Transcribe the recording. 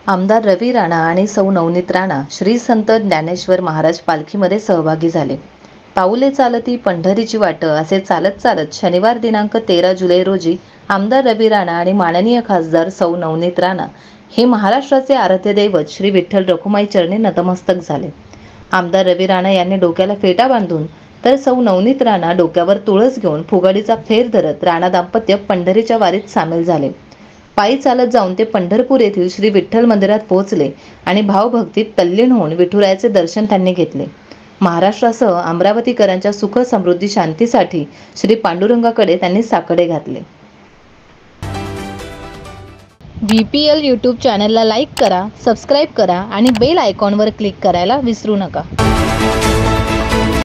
आमदार रवी राणा आणि सौ नवनीत राणा श्री संत ज्ञानेश्वर महाराज पालखीमध्ये सहभागी झाले। पाऊले चालती पंढरीची वाट असे चालत चालत शनिवार दिनांक 13 जुलै रोजी आमदार रवी राणा आणि माननीय खासदार सौ नवनीत राणा हे महाराष्ट्राचे आराध्य दैवत श्री विठ्ठल रखुमाई चरणी नतमस्तक झाले। आमदार रवी राणा यांनी डोक्याला फेटा बांधून तर सौ नवनीत राणा डोक्यावर तुळस घेऊन फुगडीचा फेर धरत राणा दाम्पत्य पंढरीच्या वारीत सामील झाले। पायी चालत जाऊन ते पंढरपूर येथील श्री विठ्ठल मंदिरात पोहोचले आणि भावभक्तीत तल्लीन होऊन विठुरायाचे दर्शन त्यांनी घेतले। महाराष्ट्रासह अमरावतीकरांच्या सुख समृद्धी शांतीसाठी श्री पांडुरंगाकडे त्यांनी साकडे घातले। VPL यूट्यूब चॅनलला लाईक करा, सबस्क्राईब करा आणि बेल आयकॉनवर क्लिक करायला विसरू नका।